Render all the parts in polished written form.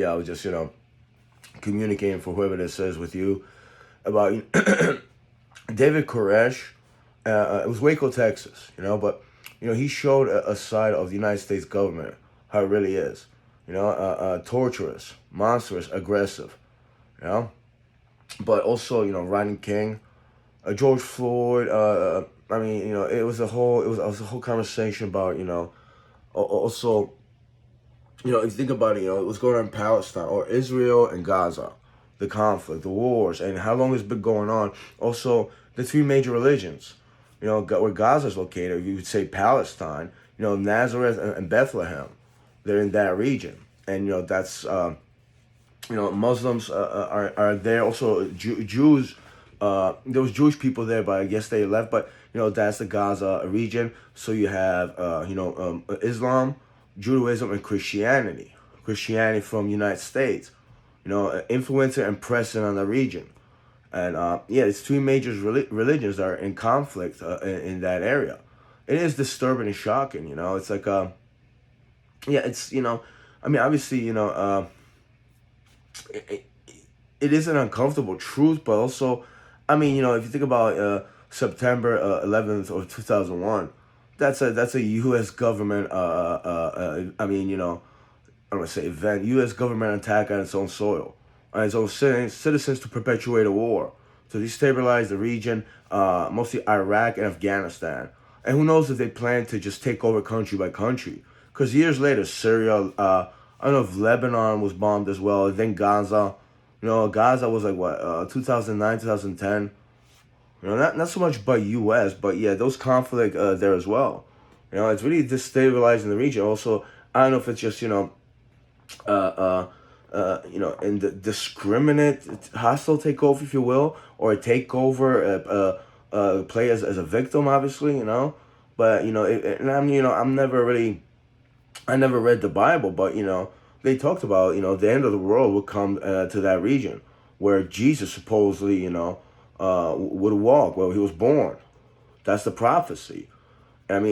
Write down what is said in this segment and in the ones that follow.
I was just, communicating for whoever this is with you about David Koresh. It was Waco, Texas, but he showed a side of the United States government, how it really is, torturous, monstrous, aggressive, you know, but also, Rodney King, George Floyd. I mean, it was a whole conversation about, also, if you think about it, what's going on in Palestine or Israel and Gaza, the conflict, the wars, and how long it's been going on. Also, the three major religions, where Gaza's located. You would say Palestine, Nazareth and Bethlehem. They're in that region, and that's Muslims are there. Also, Jews. There was Jewish people there, but I guess they left. But that's the Gaza region. So you have Islam, Judaism, and Christianity. Christianity from United States. Influencing and pressing on the region. And it's three major religions that are in conflict in that area. It is disturbing and shocking. It's like it's I mean, obviously, it, it is an uncomfortable truth, but also, I mean, if you think about September 11th of 2001, that's a U.S. government. I mean, I'm gonna say event. U.S. government attack on its own soil, on its own citizens to perpetuate a war, to destabilize the region, mostly Iraq and Afghanistan. And who knows if they plan to just take over country by country? Because years later, Syria, I don't know if Lebanon was bombed as well. Then Gaza, Gaza was like what, 2009, 2010. Not so much by U.S., but yeah, those conflict there as well. It's really destabilizing the region. Also, I don't know if it's just in the discriminate, hostile takeover, if you will, or a takeover, play as a victim, obviously, But and I'm never really, I never read the Bible, but they talked about the end of the world would come to that region where Jesus supposedly would walk where he was born. That's the prophecy. And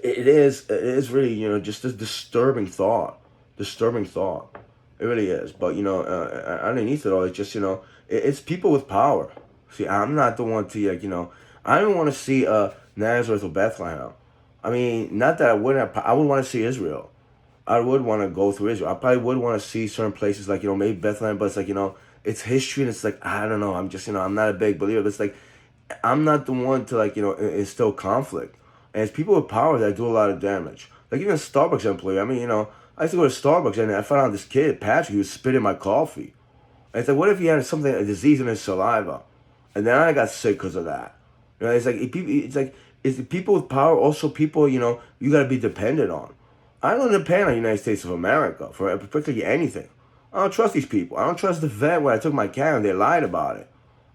it is really just a disturbing thought, It really is. But underneath it all, it's just it's people with power. See, I'm not the one to I don't want to see Nazareth or Bethlehem. I mean, not that I wouldn't. I would want to see Israel. I would want to go through Israel. I probably would want to see certain places like maybe Bethlehem, but it's like it's history, and it's like I don't know. I'm just I'm not a big believer. But it's like I'm not the one to instill conflict. And it's people with power that do a lot of damage. Like even a Starbucks employee. I mean, I used to go to Starbucks and I found out this kid, Patrick, he was spitting my coffee. And it's like, what if he had something, a disease in his saliva? And then I got sick because of that. It's like, it's the people with power also people, you got to be dependent on. I don't depend on the United States of America for particularly anything. I don't trust these people. I don't trust the vet when I took my cat and they lied about it.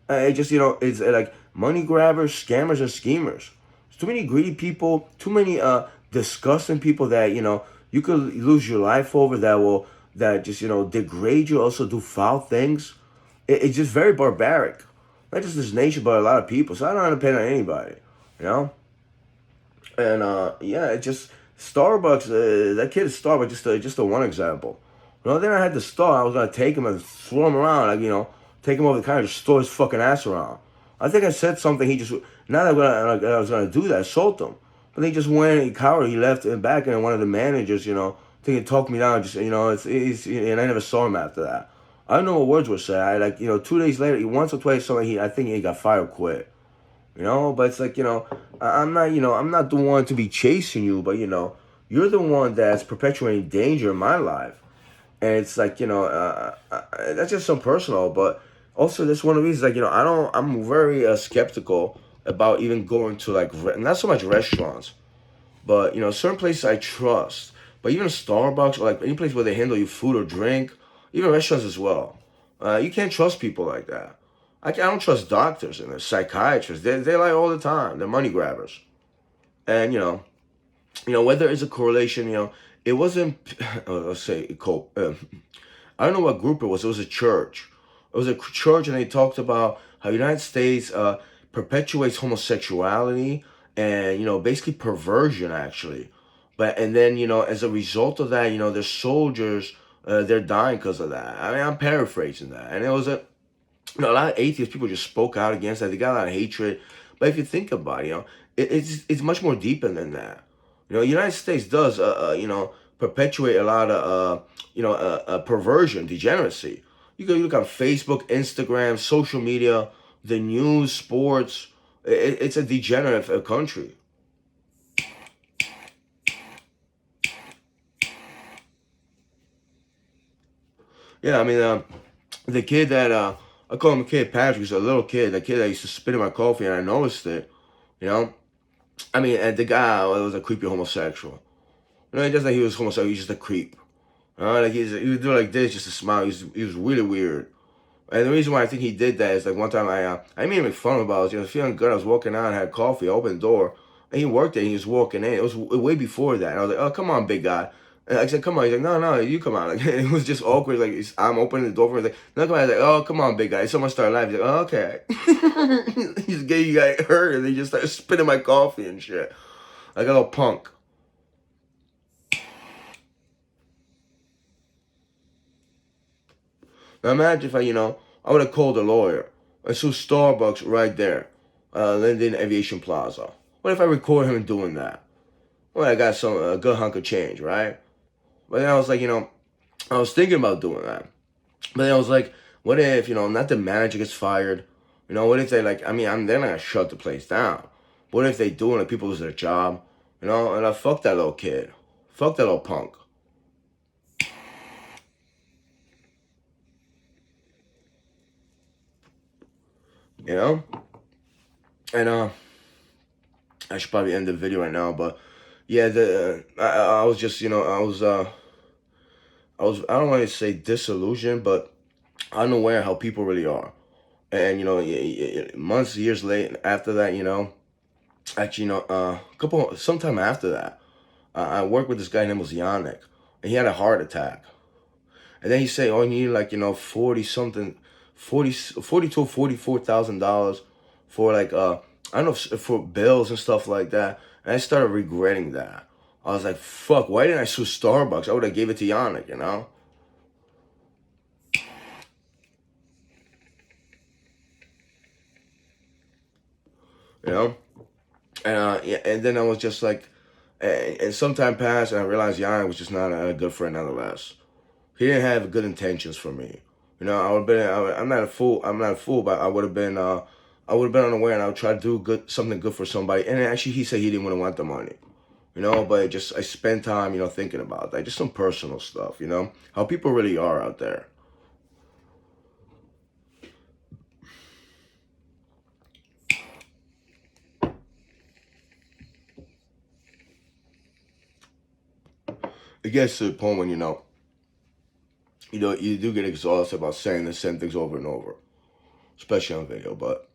It just, it's like money grabbers, scammers, and schemers. There's too many greedy people, too many disgusting people that, you could lose your life over that just, degrade you, also do foul things. It's just very barbaric. Not just this nation, but a lot of people. So I don't depend on anybody, And it just Starbucks. That kid at Starbucks just a one example. Then I had the store. I was gonna take him and throw him around, take him over the counter, just throw his fucking ass around. I think I said something. He just not that I was gonna do that, assault him, but he just went, he cowered, he left in back, and one of the managers, I think he talked me down. Just and I never saw him after that. I don't know what words were said. 2 days later, once or twice, I think he got fired, quit. But it's like I'm not the one to be chasing you, but you're the one that's perpetuating danger in my life. And it's like, that's just some personal, but also that's one of the reasons, I'm very skeptical about even going to not so much restaurants, but, certain places I trust, but even Starbucks or any place where they handle you food or drink, even restaurants as well. You can't trust people like that. I don't trust doctors and psychiatrists. They lie all the time. They're money grabbers. And, whether it's a correlation, it wasn't, let's say, I don't know what group it was. It was a church. It was a church, and they talked about how the United States perpetuates homosexuality and, basically perversion, actually. But and then as a result of that, their soldiers, they're dying because of that. I mean, I'm paraphrasing that, and it was a lot of atheist people just spoke out against that. They got a lot of hatred. But if you think about it, it's much more deeper than that. The United States does, perpetuate a lot of, perversion, degeneracy. You can look on Facebook, Instagram, social media, the news, sports. It's a degenerate country. Yeah, I mean, the kid that I call him a kid Patrick. He's a little kid. The kid that used to spit in my coffee, and I noticed it. You know, I mean, and the guy was a creepy homosexual. He doesn't think he was homosexual. He's just a creep. Like he would do like this just to smile. He was really weird. And the reason why I think he did that is like one time I made him make fun about it. I was feeling good. I was walking out, I had coffee, I opened the door, and he worked there. He was walking in. It was way before that. And I was like, oh, come on, big guy. And I said, come on. He's like, no, you come on. Like, it was just awkward. Like I'm opening the door for him. He's like, no, come on. I was like, oh, come on, big guy. Someone started laughing. He's like, oh, okay. He's gay. You got hurt, and they just started spitting my coffee and shit. Like a little punk. Now imagine if I would have called a lawyer. I saw Starbucks right there, Linden Aviation Plaza. What if I record him doing that? Well, I got a good hunk of change, right? But then I was like, I was thinking about doing that. But then I was like, what if, not the manager gets fired? What if they like, I mean, they're not gonna shut the place down. What if they do and like, people lose their job? And I fuck that little kid. Fuck that little punk. You know? And I should probably end the video right now, but yeah, I was just, I don't want to say disillusioned, but unaware how people really are. And months, years late after that, actually, sometime after that, I worked with this guy named was Yannick, and he had a heart attack. And then he said, oh, you need like 40 something, 42 $44,000 for like I don't know for bills and stuff like that. And I started regretting that. I was like, fuck, why didn't I sue Starbucks? I would have gave it to Yannick. You know? And yeah, and then I was just like, and some time passed, and I realized Yannick was just not a good friend nonetheless. He didn't have good intentions for me. I would have been. I'm not a fool. I'm not a fool, but I would have been. I would have been unaware, and I would try to do something good for somebody. And actually, he said he didn't want the money. But I spent time, thinking about that, just some personal stuff. How people really are out there. It gets to the point when you do get exhausted about saying the same things over and over, especially on video. But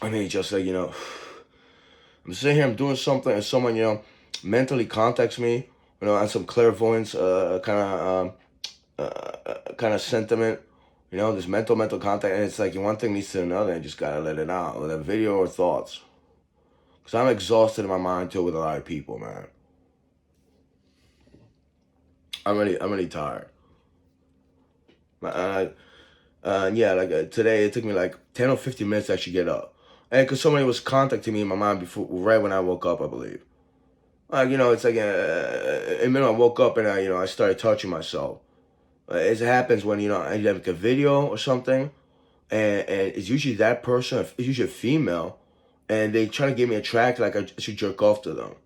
I mean, just like I'm sitting here, I'm doing something, and someone mentally contacts me, on some clairvoyance, kind of sentiment, this mental contact, and it's like one thing leads to another, and you just gotta let it out, with a video or thoughts. Cause I'm exhausted in my mind too with a lot of people, man. I'm really tired. Uh, yeah, like today it took me like 10 or 15 minutes to actually get up. And because somebody was contacting me in my mind before, right when I woke up, I believe. It's like in the middle I woke up and I started touching myself. It happens when, I have like a video or something, and it's usually that person, it's usually a female, and they try to get me attracted like I should jerk off to them,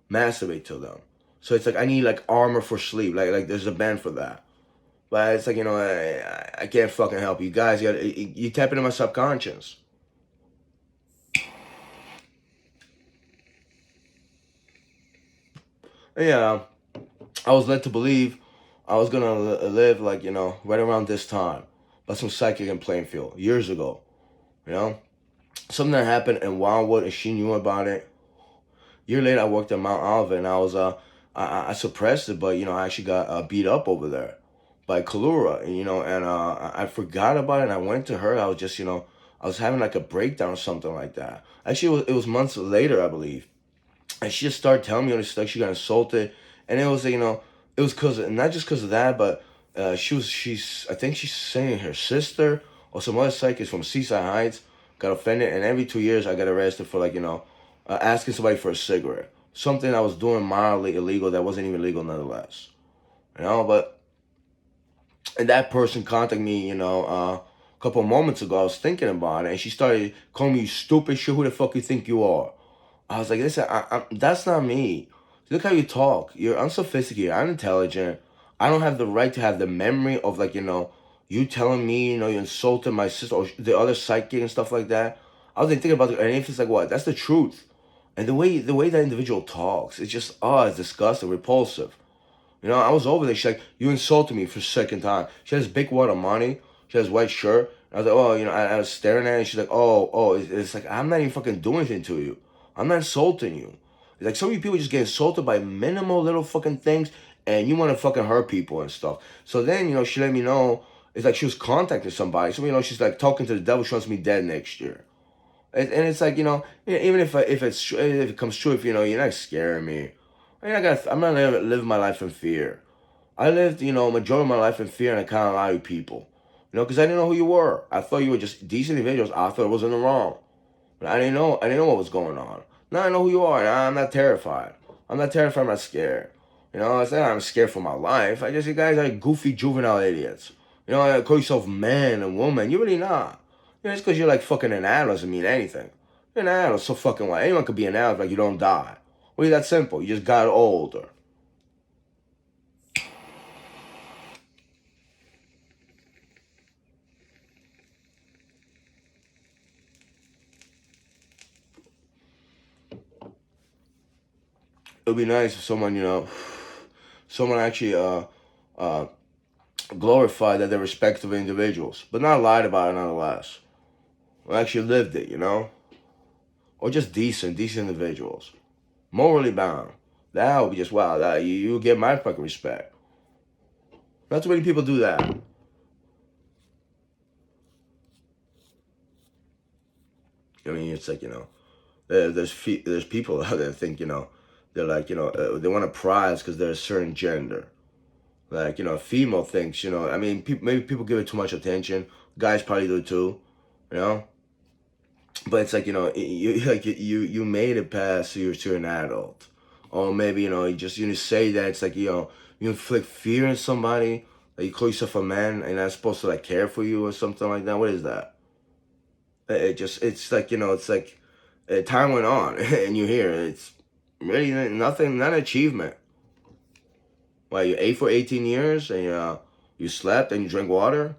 masturbate to them. So it's like I need like armor for sleep, like there's a band for that. But it's like, I can't fucking help you guys. You tap into my subconscious. And yeah, I was led to believe I was gonna live like, right around this time. But some psychic in Plainfield, years ago. You know? Something that happened in Wildwood and she knew about it. A year later, I worked at Mount Olive and I was, I suppressed it, but, I actually got beat up over there by Kalura, and I forgot about it and I went to her. I was just, I was having like a breakdown or something like that. Actually, it was months later, I believe. and she just started telling me all this stuff. She got insulted, and it was it was cause not just because of that, but she's I think she's saying her sister or some other psychic from Seaside Heights got offended, and every 2 years I got arrested for asking somebody for a cigarette, something I was doing mildly illegal that wasn't even legal nonetheless, but. And that person contacted me, a couple of moments ago. I was thinking about it, and she started calling me "you stupid shit. Who the fuck you think you are?" I was like, listen, that's not me. Look how you talk. You're unsophisticated, unintelligent. I don't have the right to have the memory of you telling me, you insulted my sister or the other psychic and stuff like that. I was thinking about it, and if it's like what? That's the truth. And the way that individual talks, it's just it's disgusting, repulsive. I was over there. She's like, you insulted me for the second time. She has big wad of money. She has white shirt. I was like, oh, I was staring at her. And she's like, oh. It's like, I'm not even fucking doing anything to you. I'm not insulting you. It's like, some of you people just get insulted by minimal little fucking things, and you want to fucking hurt people and stuff. So then, she let me know, it's like she was contacting somebody. So, she's like talking to the devil. She wants me dead next year. And it's like, even if it comes true, if, you're not scaring me. I'm not living my life in fear. I lived, majority of my life in fear, and I kind of lied to people. Because I didn't know who you were. I thought you were just decent individuals. I thought it was nothing wrong. But I didn't know. I didn't know what was going on. Now I know who you are, and I'm not terrified. I'm not terrified. I'm not scared. It's not I'm scared for my life. You guys are goofy juvenile idiots. I call yourself man and woman. You're really not. Just because you're like fucking an adult doesn't mean anything. You're an adult, so fucking what? Anyone could be an adult, like you don't die. Well, that simple. You just got older. It would be nice if someone actually uh, glorified that they're respectable individuals, but not lied about it nonetheless. Or actually lived it, or just decent individuals, morally bound. That would be just wow. That you get my fucking respect. Not too many people do that. I mean, it's like there's people out there that think they're like they want a prize because they're a certain gender. Like female thinks I mean maybe people give it too much attention. Guys probably do too, you know. But it's like you made it past you're an adult, or maybe you say that it's like you inflict fear in somebody. Like you call yourself a man and not supposed to like care for you or something like that. What is that? It's like it's like time went on and you're here. It's really nothing, not an achievement. Why you ate for 18 years and you slept and you drank water?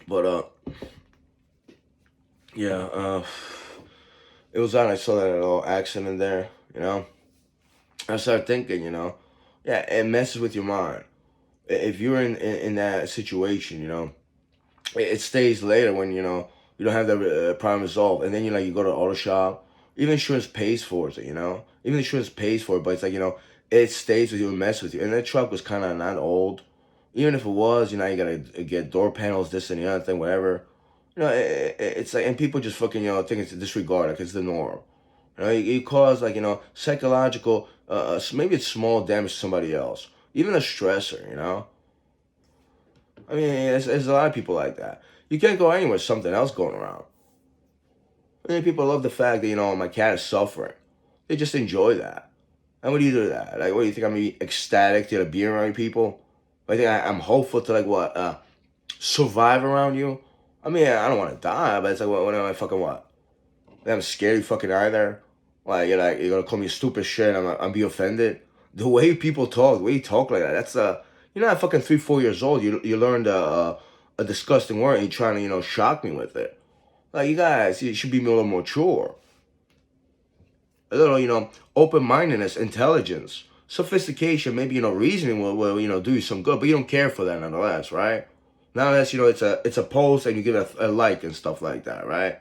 But yeah, it was on. I saw that little accident there. I started thinking. Yeah, it messes with your mind. If you're in that situation, it stays later when you don't have the problem resolved, and then you go to the auto shop. Even insurance pays for it, even insurance pays for it, but it's like it stays with you and mess with you. And that truck was kind of not old, even if it was. You gotta get door panels, this and the other thing, whatever. It's like, and people just fucking think it's disregard, like it's the norm. You cause like psychological, maybe it's small damage to somebody else, even a stressor. I mean, there's a lot of people like that. You can't go anywhere with something else going around. I mean, people love the fact that, my cat is suffering. They just enjoy that. And what do you do to that? Like, what do you think? I'm gonna be ecstatic to be around people? I think I'm hopeful to, like, what? Survive around you? I mean, I don't want to die, but it's like, what am I fucking what? I'm scared you fucking die there? Like, you're gonna call me stupid shit and I'm be offended? The way people talk, the way you talk like that, that's, you're not fucking 3, 4 years old. You learned a disgusting word and you're trying to, shock me with it. Like, you guys, you should be a little more mature. A little, open-mindedness, intelligence, sophistication, maybe, reasoning will do you some good, but you don't care for that nonetheless, right? Nonetheless, it's a post and you give it a like and stuff like that, right?